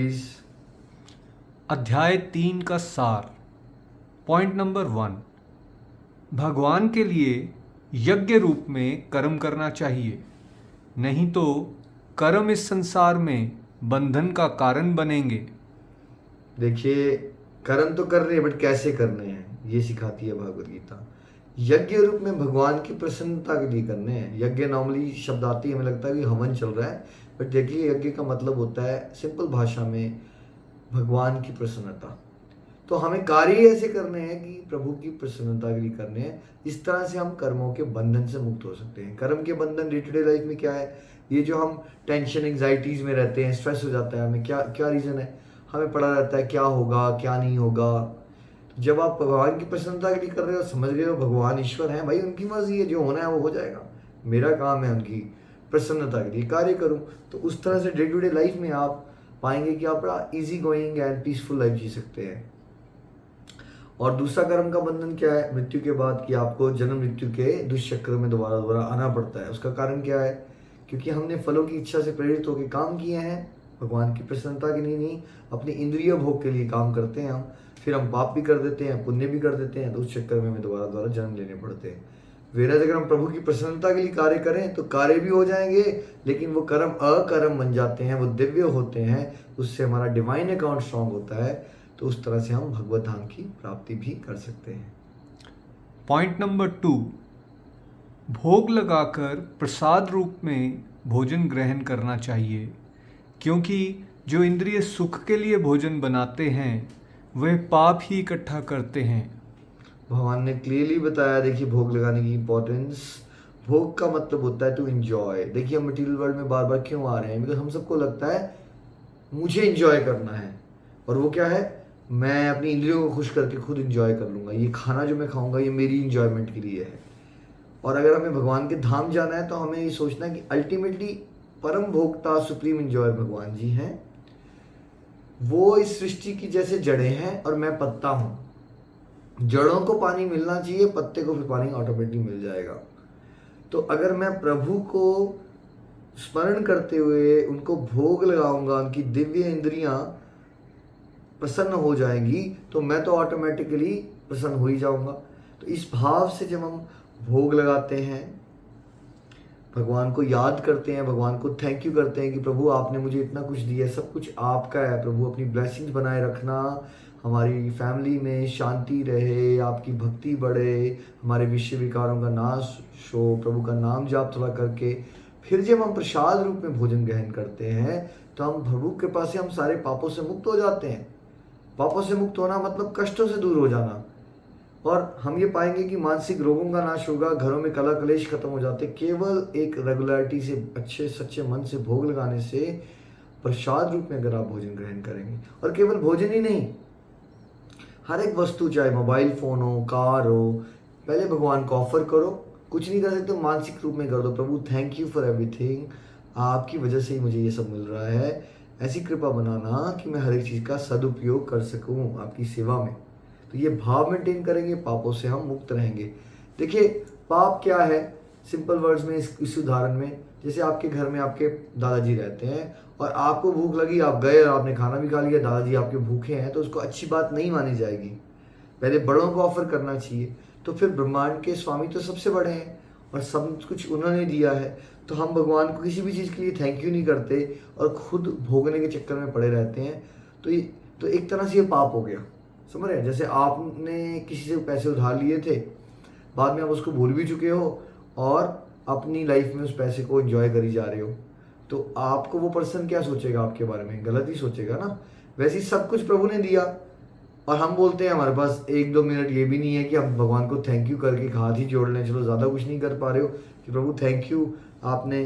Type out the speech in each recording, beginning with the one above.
Please. अध्याय 3 का सार। पॉइंट नंबर 1, भगवान के लिए यज्ञ रूप में कर्म करना चाहिए, नहीं तो कर्म इस संसार में बंधन का कारण बनेंगे। देखिए, कर्म तो कर रहे हैं बट कैसे करने हैं ये सिखाती है भगवत गीता। यज्ञ रूप में भगवान की प्रसन्नता के लिए करने हैं। यज्ञ नॉर्मली शब्द आती है, हमें लगता है कि हवन चल रहा है, बट देखिए यज्ञ का मतलब होता है सिंपल भाषा में भगवान की प्रसन्नता। तो हमें कार्य ऐसे करने हैं कि प्रभु की प्रसन्नता के लिए करने हैं। इस तरह से हम कर्मों के बंधन से मुक्त हो सकते हैं। कर्म के बंधन डे टू डे लाइफ में क्या है? ये जो हम टेंशन एंग्जाइटीज में रहते हैं, स्ट्रेस हो जाता है हमें, क्या क्या रीज़न है? हमें पड़ा रहता है क्या होगा क्या नहीं होगा। जब आप भगवान की प्रसन्नता के लिए कर रहे हो, समझ रहे हो भगवान ईश्वर हैं भाई, उनकी मर्जी है, जो होना है वो हो जाएगा। मेरा काम है उनकी प्रसन्नता के लिए कार्य करूं। तो उस तरह से डे टू डे लाइफ में आप पाएंगे कि आप बड़ा easy going and peaceful life जी सकते हैं। और दूसरा कर्म का बंधन क्या है? मृत्यु के बाद कि आपको जन्म मृत्यु के दुष्चक्र में दोबारा दोबारा आना पड़ता है। उसका कारण क्या है? क्योंकि हमने फलों की इच्छा से प्रेरित होकर काम किए हैं, भगवान की प्रसन्नता के लिए नहीं, अपनी इंद्रिय भोग के लिए काम करते हैं हम। फिर हम पाप भी कर देते हैं, पुण्य भी कर देते हैं, तो उस चक्कर में हमें दोबारा दोबारा जन्म लेने पड़ते हैं। वेराज अगर हम प्रभु की प्रसन्नता के लिए कार्य करें तो कार्य भी हो जाएंगे, लेकिन वो कर्म अकर्म बन जाते हैं, वो दिव्य होते हैं। उससे हमारा डिवाइन अकाउंट स्ट्रांग होता है। तो उस तरह से हम भगवत धाम की प्राप्ति भी कर सकते हैं। पॉइंट नंबर 2, भोग लगाकर प्रसाद रूप में भोजन ग्रहण करना चाहिए, क्योंकि जो इंद्रिय सुख के लिए भोजन बनाते हैं वह पाप ही इकट्ठा करते हैं। भगवान ने क्लियरली बताया, देखिए भोग लगाने की इंपॉर्टेंस। भोग का मतलब होता है टू एंजॉय। देखिए हम मटेरियल वर्ल्ड में बार बार क्यों आ रहे हैं? बिकॉज हम सबको लगता है मुझे एंजॉय करना है, और वो क्या है? मैं अपनी इंद्रियों को खुश करके खुद एंजॉय कर लूँगा। ये खाना जो मैं खाऊंगा ये मेरी इंजॉयमेंट के लिए है। और अगर हमें भगवान के धाम जाना है तो हमें ये सोचना है कि अल्टीमेटली परम भोक्ता सुप्रीम एंजॉयर भगवान जी हैं। वो इस सृष्टि की जैसे जड़ें हैं और मैं पत्ता हूँ। जड़ों को पानी मिलना चाहिए, पत्ते को फिर पानी ऑटोमेटिक मिल जाएगा। तो अगर मैं प्रभु को स्मरण करते हुए उनको भोग लगाऊंगा, उनकी दिव्य इंद्रियां प्रसन्न हो जाएंगी, तो मैं तो ऑटोमेटिकली प्रसन्न हो ही जाऊंगा। तो इस भाव से जब हम भोग लगाते हैं, भगवान को याद करते हैं, भगवान को थैंक यू करते हैं कि प्रभु आपने मुझे इतना कुछ दिया है, सब कुछ आपका है। प्रभु अपनी ब्लेसिंग्स बनाए रखना, हमारी फैमिली में शांति रहे, आपकी भक्ति बढ़े, हमारे विषय विकारों का नाश हो, प्रभु का नाम जाप थोड़ा करके फिर जब हम प्रसाद रूप में भोजन ग्रहण करते हैं तो हम प्रभु के पास से हम सारे पापों से मुक्त हो जाते हैं। पापों से मुक्त होना मतलब कष्टों से दूर हो जाना। और हम ये पाएंगे कि मानसिक रोगों का नाश होगा, घरों में कलह कलेश खत्म हो जाते। केवल एक रेगुलरिटी से, अच्छे सच्चे मन से भोग लगाने से, प्रसाद रूप में अगर आप भोजन ग्रहण करेंगे, और केवल भोजन ही नहीं, हर एक वस्तु, चाहे मोबाइल फ़ोन हो, कार हो, पहले भगवान को ऑफर करो। कुछ नहीं कर सकते तो मानसिक रूप में कर दो, प्रभु थैंक यू फॉर एवरीथिंग, आपकी वजह से ही मुझे ये सब मिल रहा है। ऐसी कृपा बनाना कि मैं हर एक चीज़ का सदुपयोग कर सकूं आपकी सेवा में। तो ये भाव मेंटेन करेंगे, पापों से हम मुक्त रहेंगे। देखिए पाप क्या है सिंपल वर्ड्स में, इस उदाहरण में, जैसे आपके घर में आपके दादाजी रहते हैं और आपको भूख लगी, आप गए और आपने खाना भी खा लिया, दादाजी आपके भूखे हैं, तो उसको अच्छी बात नहीं मानी जाएगी। पहले बड़ों को ऑफर करना चाहिए। तो फिर ब्रह्मांड के स्वामी तो सबसे बड़े हैं और सब कुछ उन्होंने दिया है, तो हम भगवान को किसी भी चीज़ के लिए थैंक यू नहीं करते और खुद भोगने के चक्कर में पड़े रहते हैं। तो एक तरह से ये पाप हो गया, समझ रहे हैं? जैसे आपने किसी से पैसे उधार लिए थे, बाद में आप उसको भूल भी चुके हो और अपनी लाइफ में उस पैसे को एंजॉय करी जा रहे हो, तो आपको वो पर्सन क्या सोचेगा आपके बारे में? गलत ही सोचेगा ना। वैसे ही सब कुछ प्रभु ने दिया और हम बोलते हैं हमारे पास 1-2 मिनट ये भी नहीं है कि हम भगवान को थैंक यू करके हाथ ही जोड़ लें। चलो ज़्यादा कुछ नहीं कर पा रहे हो कि प्रभु थैंक यू, आपने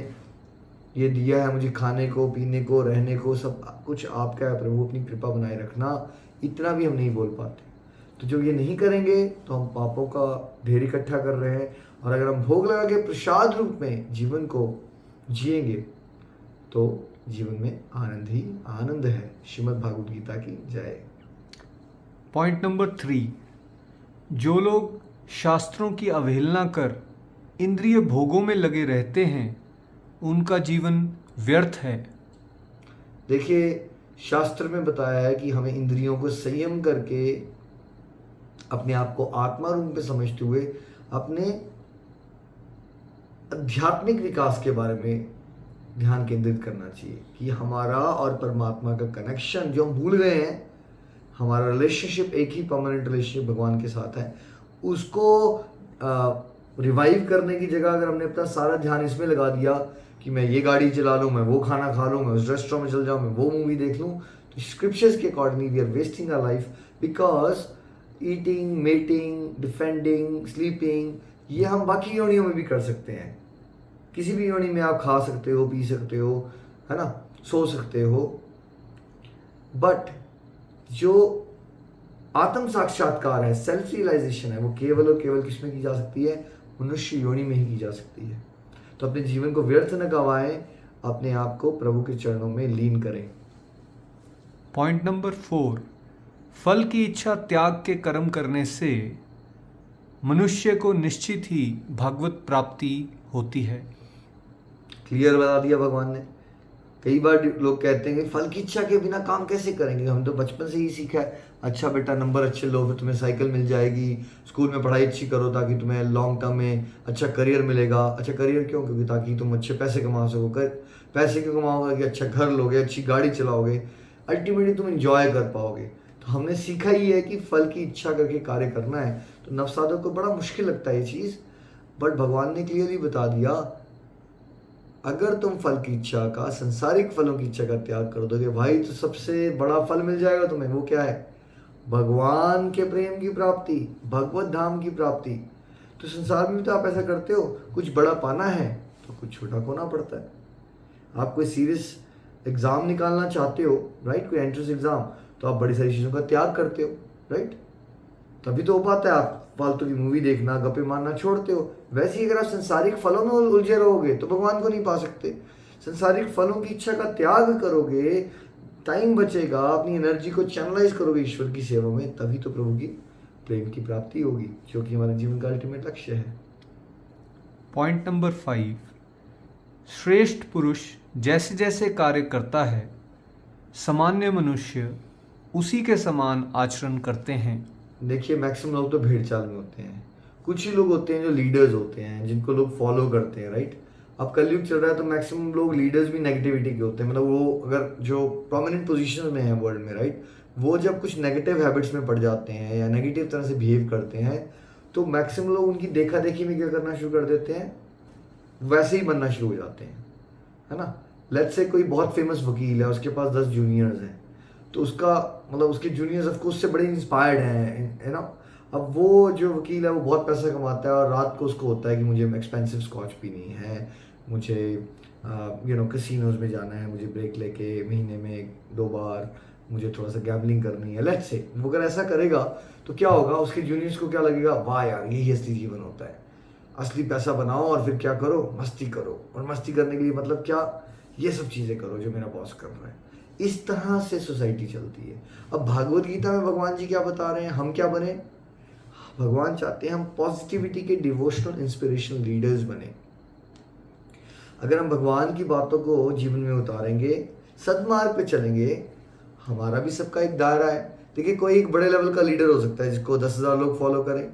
ये दिया है मुझे, खाने को, पीने को, रहने को, सब कुछ आपका है, प्रभु अपनी कृपा बनाए रखना। इतना भी हम नहीं बोल पाते। तो जब ये नहीं करेंगे तो हम पापों का ढेर इकट्ठा कर रहे हैं। और अगर हम भोग लगा के प्रसाद रूप में जीवन को जिएंगे तो जीवन में आनंद ही आनंद है। श्रीमद् भागवत गीता की जय। पॉइंट नंबर 3, जो लोग शास्त्रों की अवहेलना कर इंद्रिय भोगों में लगे रहते हैं उनका जीवन व्यर्थ है। देखिए शास्त्र में बताया है कि हमें इंद्रियों को संयम करके अपने आप को आत्मा रूप में समझते हुए अपने आध्यात्मिक विकास के बारे में ध्यान केंद्रित करना चाहिए कि हमारा और परमात्मा का कनेक्शन जो हम भूल गए हैं, हमारा रिलेशनशिप एक ही परमानेंट रिलेशनशिप भगवान के साथ है, उसको रिवाइव करने की जगह अगर हमने अपना सारा ध्यान इसमें लगा दिया कि मैं ये गाड़ी चला लूँ, मैं वो खाना खा लूँ, मैं उस रेस्टोरेंट में चल जाऊँ, मैं वो मूवी देख लूँ, तो स्क्रिप्चर्स के accordingly we are wasting our life because eating, mating, defending, sleeping ये हम बाकी योनियों में भी कर सकते हैं। किसी भी योनि में आप खा सकते हो, पी सकते हो, है ना, सो सकते हो, बट जो आत्म साक्षात्कार है, सेल्फ रियलाइजेशन है, वो केवल और केवल किसमें की जा सकती है? मनुष्य योनि में ही की जा सकती है। तो अपने जीवन को व्यर्थ न गवाएं, अपने आप को प्रभु के चरणों में लीन करें। पॉइंट नंबर 4, फल की इच्छा त्याग के कर्म करने से मनुष्य को निश्चित ही भगवत प्राप्ति होती है। क्लियर बता दिया भगवान ने। कई बार लोग कहते हैं कि फल की इच्छा के बिना काम कैसे करेंगे, हम तो बचपन से ही सीखा है, अच्छा बेटा नंबर अच्छे लो फिर तुम्हें साइकिल मिल जाएगी, स्कूल में पढ़ाई अच्छी करो ताकि तुम्हें लॉन्ग टर्म में अच्छा करियर मिलेगा। अच्छा करियर क्यों? क्योंकि ताकि तुम अच्छे पैसे कमा सको। पैसे क्यों कमाओगे? कि अच्छा घर लोगे, अच्छी गाड़ी चलाओगे, अल्टीमेटली तुम इंजॉय कर पाओगे। तो हमने सीखा ही है कि फल की इच्छा करके कार्य करना है। तो नवसाधक को बड़ा मुश्किल लगता है ये चीज़, बट भगवान ने क्लियरली बता दिया, अगर तुम फल की इच्छा का, संसारिक फलों की इच्छा का त्याग कर दोगे भाई, तो सबसे बड़ा फल मिल जाएगा तुम्हें। वो क्या है? भगवान के प्रेम की प्राप्ति, भगवत धाम की प्राप्ति। तो संसार में भी तो आप ऐसा करते हो, कुछ बड़ा पाना है तो कुछ छोटा खोना पड़ता है। आप कोई सीरियस एग्जाम निकालना चाहते हो, राइट, कोई एंट्रेंस एग्जाम, तो आप बड़ी सारी चीज़ों का त्याग करते हो, राइट, तभी तो हो पाता है। आप फालतू की मूवी देखना, गप्पे मारना छोड़ते हो। वैसे ही अगर आप संसारिक फलों में उलझे रहोगे तो भगवान को नहीं पा सकते। संसारिक फलों की इच्छा का त्याग करोगे, टाइम बचेगा, अपनी एनर्जी को चैनलाइज करोगे ईश्वर की सेवा में, तभी तो प्रभु की प्रेम की प्राप्ति होगी, जो कि हमारे जीवन का अल्टीमेट लक्ष्य है। पॉइंट नंबर 5, श्रेष्ठ पुरुष जैसे जैसे कार्य करता है, सामान्य मनुष्य उसी के समान आचरण करते हैं। देखिए मैक्सिमम लोग तो भेड़ चाल में होते हैं, कुछ ही लोग होते हैं जो लीडर्स होते हैं, जिनको लोग फॉलो करते हैं, राइट। अब कलयुग चल रहा है तो मैक्सिमम लोग लीडर्स भी नेगेटिविटी के होते हैं, मतलब वो अगर जो प्रोमिनेंट पोजीशन में है वर्ल्ड में, राइट, वो जब कुछ नेगेटिव हैबिट्स में पड़ जाते हैं या नेगेटिव तरह से बिहेव करते हैं, तो मैक्सिमम लोग उनकी देखा देखी में क्या करना शुरू कर देते हैं, वैसे ही बनना शुरू हो जाते हैं, है ना। लेट्स से कोई बहुत फेमस वकील है, उसके पास 10 जूनियर्स हैं, तो उसका मतलब उसके जूनियर्स ऑफ कोर्स से बड़े इंस्पायर्ड हैं, है ना। अब वो जो वकील है वो बहुत पैसा कमाता है और रात को उसको होता है कि मुझे एक्सपेंसिव स्कॉच पीनी है, मुझे कैसीनोज में जाना है, मुझे ब्रेक लेके महीने में 2 बार मुझे थोड़ा सा गैम्बलिंग करनी है। लेट्स से वो अगर ऐसा करेगा तो क्या होगा, उसके जूनियर्स को क्या लगेगा, वाह यार यही असली जीवन होता है, असली पैसा बनाओ और फिर क्या करो, मस्ती करो, और मस्ती करने के लिए मतलब क्या, ये सब चीज़ें करो जो मेरा बॉस कर रहा है। इस तरह से सोसाइटी चलती है। अब भागवत गीता में भगवान जी क्या बता रहे हैं, हम क्या बने? भगवान चाहते हैं हम पॉजिटिविटी के डिवोशनल इंस्पिरेशनल लीडर्स बने। अगर हम भगवान की बातों को जीवन में उतारेंगे, सदमार्ग पे चलेंगे, हमारा भी सबका एक दायरा है। देखिए कोई एक बड़े लेवल का लीडर हो सकता है जिसको 10,000 लोग फॉलो करें,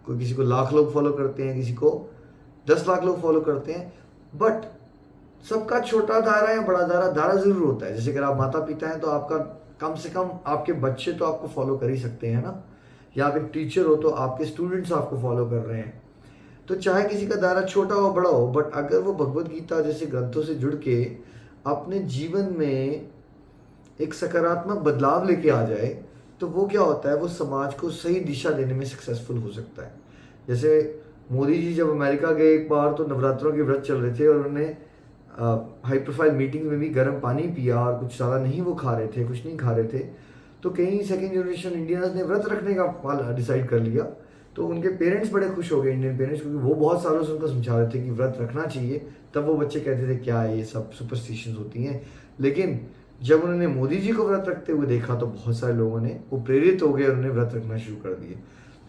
कोई किसी को लाख लोग फॉलो करते हैं, किसी को 10 लाख लोग फॉलो करते हैं, बट सबका छोटा दायरा या बड़ा दायरा जरूर होता है। जैसे अगर आप माता पिता हैं तो आपका कम से कम आपके बच्चे तो आपको फॉलो कर ही सकते हैं ना, या आप एक टीचर हो तो आपके स्टूडेंट्स आपको फॉलो कर रहे हैं। तो चाहे किसी का दायरा छोटा हो बड़ा हो, बट अगर वो भगवत गीता जैसे ग्रंथों से जुड़ के अपने जीवन में एक सकारात्मक बदलाव लेके आ जाए, तो वो क्या होता है, वो समाज को सही दिशा देने में सक्सेसफुल हो सकता है। जैसे मोदी जी जब अमेरिका गए एक बार, तो नवरात्रों के व्रत चल रहे थे और उन्होंने हाई प्रोफाइल मीटिंग में भी गर्म पानी पिया और कुछ ज़्यादा नहीं वो खा रहे थे, कुछ नहीं खा रहे थे। तो कई सेकेंड जनरेशन इंडियंस ने व्रत रखने का डिसाइड कर लिया। तो उनके पेरेंट्स बड़े खुश हो गए, इंडियन पेरेंट्स, क्योंकि वो बहुत सालों से उनको समझा रहे थे कि व्रत रखना चाहिए। तब वो बच्चे कहते थे क्या है ये सब सुपरस्टिशंस होती हैं। लेकिन जब उन्होंने मोदी जी को व्रत रखते हुए देखा तो बहुत सारे लोगों ने वो प्रेरित हो गए और उन्होंने व्रत रखना शुरू कर दिए।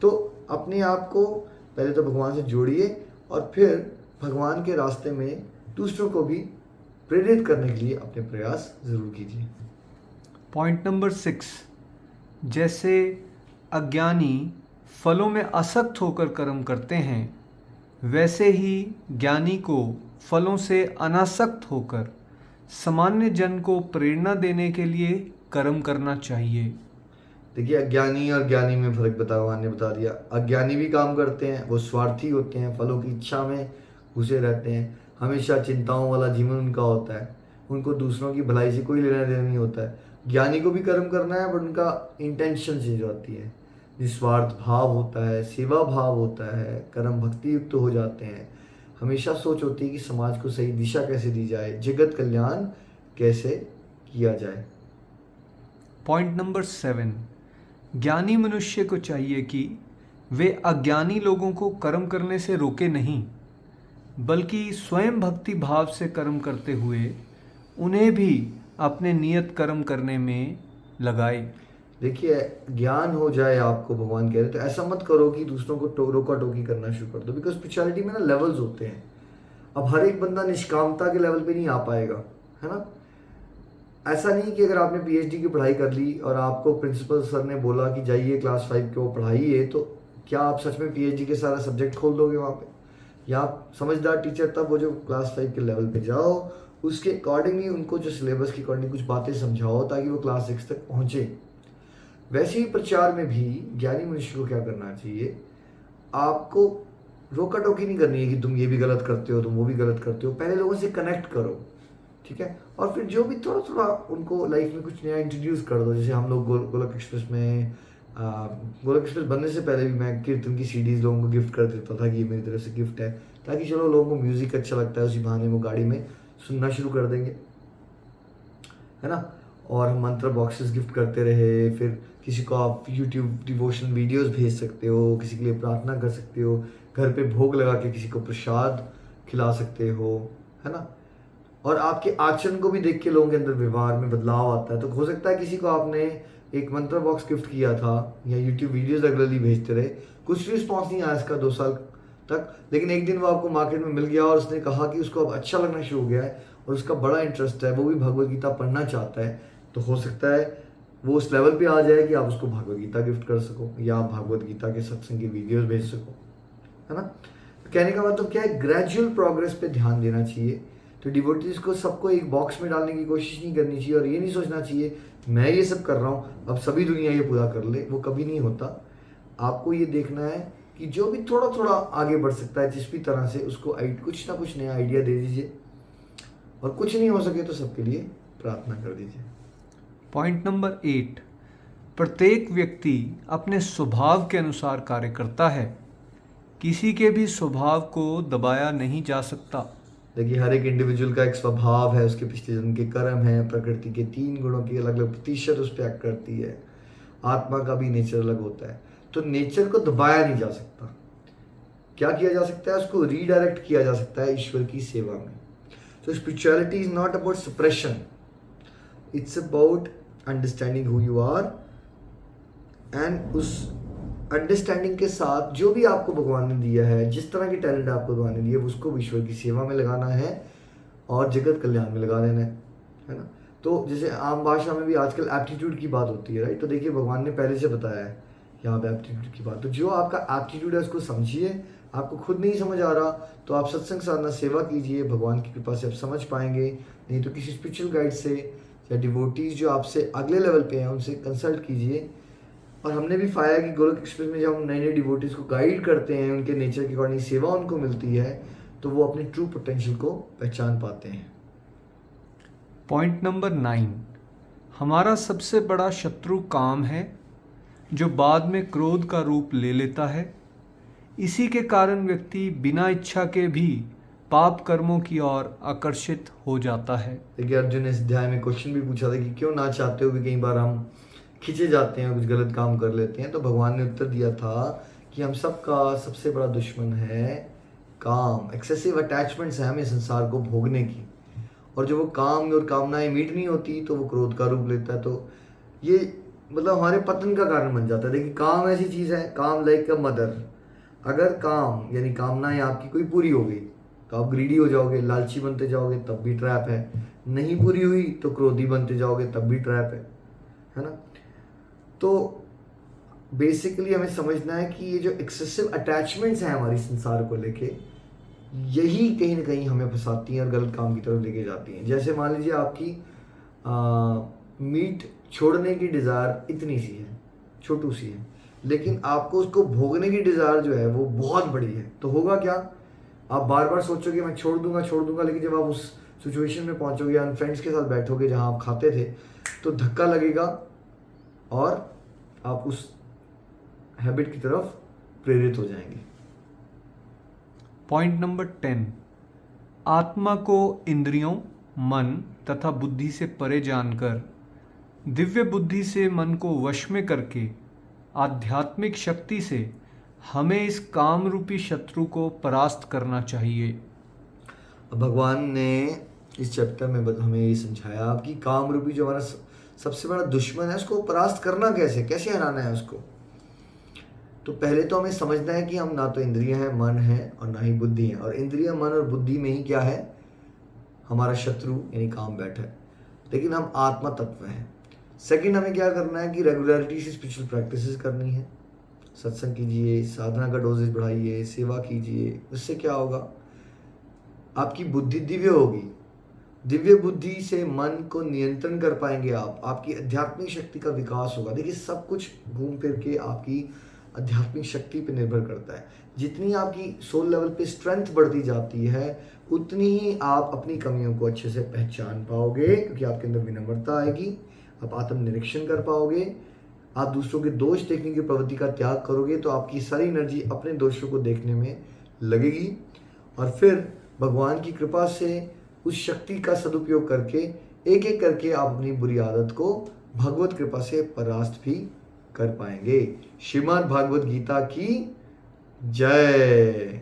तो अपने आप को पहले तो भगवान से जोड़िए और फिर भगवान के रास्ते में दूसरों को भी प्रेरित करने के लिए अपने प्रयास जरूर कीजिए। पॉइंट नंबर 6, जैसे अज्ञानी फलों में आसक्त होकर कर्म करते हैं, वैसे ही ज्ञानी को फलों से अनासक्त होकर सामान्य जन को प्रेरणा देने के लिए कर्म करना चाहिए। देखिए अज्ञानी और ज्ञानी में फर्क भगवान ने बता दिया। अज्ञानी भी काम करते हैं, वो स्वार्थी होते हैं, फलों की इच्छा में घुसे रहते हैं, हमेशा चिंताओं वाला जीवन उनका होता है, उनको दूसरों की भलाई से कोई लेना देना नहीं होता है। ज्ञानी को भी कर्म करना है, बट उनका इंटेंशन चेंज होती है, निस्वार्थ भाव होता है, सेवा भाव होता है, कर्म भक्ति युक्त हो जाते हैं। हमेशा सोच होती है कि समाज को सही दिशा कैसे दी जाए, जगत कल्याण कैसे किया जाए। पॉइंट नंबर 7, ज्ञानी मनुष्य को चाहिए कि वे अज्ञानी लोगों को कर्म करने से रोके नहीं, बल्कि स्वयं भक्ति भाव से कर्म करते हुए उन्हें भी अपने नियत कर्म करने में लगाए। देखिए ज्ञान हो जाए आपको, भगवान कह रहे, तो ऐसा मत करो कि दूसरों को रोका टोकी करना शुरू कर दो, बिकॉज स्पिरिचुअलिटी में ना लेवल्स होते हैं। अब हर एक बंदा निष्कामता के लेवल पे नहीं आ पाएगा, है ना। ऐसा नहीं कि अगर आपने पीएचडी की पढ़ाई कर ली और आपको प्रिंसिपल सर ने बोला कि जाइए क्लास 5 को पढ़ाइए, तो क्या आप सच में पीएचडी के सारा सब्जेक्ट खोल दोगे वहाँ पे? या आप समझदार टीचर तब हो जो क्लास 5 के लेवल पे जाओ, उसके अकॉर्डिंगली उनको जो सिलेबस के अकॉर्डिंग कुछ बातें समझाओ ताकि वो क्लास 6 तक पहुँचे। वैसे ही प्रचार में भी ज्ञानी मनुष्य को क्या करना चाहिए, आपको रोका टोकी नहीं करनी है कि तुम ये भी गलत करते हो, तुम वो भी गलत करते हो। पहले लोगों से कनेक्ट करो, ठीक है, और फिर जो भी थोड़ा थोड़ा उनको लाइफ में कुछ नया इंट्रोड्यूस कर दो। जैसे हम लोग गोलक एक्सप्रेस में गोलक एक्सप्रेस बनने से पहले भी मैं कीर्तन की सीडीज लोगों को गिफ्ट कर देता था कि ये मेरी तरफ से गिफ्ट है, ताकि चलो लोगों को म्यूज़िक अच्छा लगता है, उसी बहाने वो गाड़ी में सुनना शुरू कर देंगे, है ना। और हम मंत्र बॉक्सेस गिफ्ट करते रहे। फिर किसी को आप यूट्यूब डिवोशन वीडियोस भेज सकते हो, किसी के लिए प्रार्थना कर सकते हो, घर पे भोग लगा के किसी को प्रसाद खिला सकते हो, है ना। और आपके आचरण को भी देख के लोगों के अंदर व्यवहार में बदलाव आता है। तो हो सकता है किसी को आपने एक मंत्र बॉक्स गिफ्ट किया था या यूट्यूब वीडियोस रेगुलरली भेजते रहे, कुछ रिस्पॉन्स नहीं आया इसका 2 साल तक, लेकिन एक दिन वो आपको मार्केट में मिल गया और उसने कहा कि उसको अब अच्छा लगना शुरू हो गया है और उसका बड़ा इंटरेस्ट है, वो भी भगवद गीता पढ़ना चाहता है। तो हो सकता है वो उस लेवल पे आ जाए कि आप उसको भगवद गीता गिफ्ट कर सको या आप भगवद गीता के सत्संग की वीडियोस भेज सको, है ना। तो कहने का मतलब क्या है, ग्रेजुअल प्रोग्रेस पे ध्यान देना चाहिए। तो डिवोटीज को सबको एक बॉक्स में डालने की कोशिश नहीं करनी चाहिए और ये नहीं सोचना चाहिए मैं ये सब कर रहा हूँ अब सभी दुनिया ये पूरा कर ले, वो कभी नहीं होता। आपको ये देखना है कि जो भी थोड़ा थोड़ा आगे बढ़ सकता है जिस भी तरह से, उसको कुछ ना कुछ नया आइडिया दे दीजिए, और कुछ नहीं हो सके तो सबके लिए प्रार्थना कर दीजिए। पॉइंट नंबर 8, प्रत्येक व्यक्ति अपने स्वभाव के अनुसार कार्य करता है, किसी के भी स्वभाव को दबाया नहीं जा सकता। देखिए हर एक इंडिविजुअल का एक स्वभाव है, उसके पिछले जन्म के कर्म है, प्रकृति के 3 गुणों की अलग अलग प्रतिशत उस पर एक्ट करती है, आत्मा का भी नेचर अलग होता है। तो नेचर को दबाया नहीं जा सकता। क्या किया जा सकता है, उसको रीडायरेक्ट किया जा सकता है ईश्वर की सेवा में। तो spirituality is not about suppression, it's about understanding who you are, and उस अंडरस्टैंडिंग के साथ जो भी आपको भगवान ने दिया है, जिस तरह की टैलेंट आपको भगवान ने दिया है, उसको ईश्वर की सेवा में लगाना है और जगत कल्याण में लगा देना है ना। तो जैसे आम भाषा में भी आजकल एप्टीट्यूड की बात होती है, राइट। तो देखिए भगवान ने पहले से बताया है यहाँ पे एप्टीट्यूड की बात। तो जो आपका एप्टीट्यूड है उसको समझिए। आपको खुद नहीं समझ आ रहा तो आप सत्संग साधना सेवा कीजिए, भगवान की कृपा से आप समझ पाएंगे। नहीं तो किसी स्पिरिचुअल गाइड से या डिवोटीज जो आपसे अगले लेवल पे हैं उनसे कंसल्ट कीजिए। और हमने भी पाया कि गोलोक एक्सप्रेस में जब हम नए नए डिवोटीज को गाइड करते हैं, उनके नेचर के अकॉर्डिंग सेवा उनको मिलती है, तो वो अपने ट्रू पोटेंशियल को पहचान पाते हैं। पॉइंट नंबर 9, हमारा सबसे बड़ा शत्रु काम है, जो बाद में क्रोध का रूप ले लेता है। इसी के कारण व्यक्ति बिना इच्छा के भी पाप कर्मों की ओर आकर्षित हो जाता है। देखिए अर्जुन ने इस अध्याय में क्वेश्चन भी पूछा था कि क्यों ना चाहते हुए कई बार हम खींचे जाते हैं, कुछ गलत काम कर लेते हैं। तो भगवान ने उत्तर दिया था कि हम सबका सबसे बड़ा दुश्मन है काम। एक्सेसिव अटैचमेंट्स है हमें संसार को भोगने की, और जब वो काम और कामनाएं मीट नहीं होती तो वो क्रोध का रूप लेता है। तो ये मतलब हमारे पतन का कारण बन जाता है। देखिए काम ऐसी चीज़ है, काम लाइक अ मदर। अगर काम यानी कामनाएं आपकी कोई पूरी हो गई तो आप ग्रीडी हो जाओगे, लालची बनते जाओगे, तब भी ट्रैप है। नहीं पूरी हुई तो क्रोधी बनते जाओगे, तब भी ट्रैप है। है ना। तो बेसिकली हमें समझना है कि ये जो एक्सेसिव अटैचमेंट्स हैं हमारी संसार को लेके, यही कहीं ना कहीं हमें फंसाती हैं और गलत काम की तरफ लेके जाती हैं। जैसे मान लीजिए आपकी मीट छोड़ने की डिज़ायर इतनी सी है, छोटू सी है, लेकिन आपको उसको भोगने की डिज़ायर जो है वो बहुत बड़ी है, तो होगा क्या, आप बार बार सोचोगे मैं छोड़ दूंगा, लेकिन जब आप उस सिचुएशन में पहुंचोगे या फ्रेंड्स के साथ बैठोगे जहां आप खाते थे, तो धक्का लगेगा और आप उस हैबिट की तरफ प्रेरित हो जाएंगे। पॉइंट नंबर 10, आत्मा को इंद्रियों, मन तथा बुद्धि से परे जानकर दिव्य बुद्धि से मन को वश में करके आध्यात्मिक शक्ति से हमें इस काम रूपी शत्रु को परास्त करना चाहिए। भगवान ने इस चैप्टर में हमें ये समझाया कि काम रूपी जो हमारा सबसे बड़ा दुश्मन है, उसको परास्त करना कैसे हराना है उसको। तो पहले तो हमें समझना है कि हम ना तो इंद्रियां हैं, मन है, और ना ही बुद्धि है, और इंद्रियां, मन और बुद्धि में ही क्या है, हमारा शत्रु यानी काम बैठा है, लेकिन हम आत्मा तत्व हैं। सेकंड, हमें क्या करना है कि रेगुलरिटी से स्पिरिचुअल प्रैक्टिसेस करनी है, सत्संग कीजिए, साधना का डोजेज बढ़ाइए, सेवा कीजिए। उससे क्या होगा, आपकी बुद्धि दिव्य होगी, दिव्य बुद्धि से मन को नियंत्रण कर पाएंगे आप, आपकी आध्यात्मिक शक्ति का विकास होगा। देखिए सब कुछ घूम फिर के आपकी आध्यात्मिक शक्ति पे निर्भर करता है। जितनी आपकी सोल लेवल पे स्ट्रेंथ बढ़ती जाती है, उतनी ही आप अपनी कमियों को अच्छे से पहचान पाओगे, क्योंकि आपके अंदर विनम्रता आएगी, आप आत्मनिरीक्षण कर पाओगे, आप दूसरों के दोष देखने की प्रवृत्ति का त्याग करोगे, तो आपकी सारी एनर्जी अपने दोषों को देखने में लगेगी, और फिर भगवान की कृपा से उस शक्ति का सदुपयोग करके एक एक करके आप अपनी बुरी आदत को भगवत कृपा से परास्त भी कर पाएंगे। श्रीमद् भागवत गीता की जय।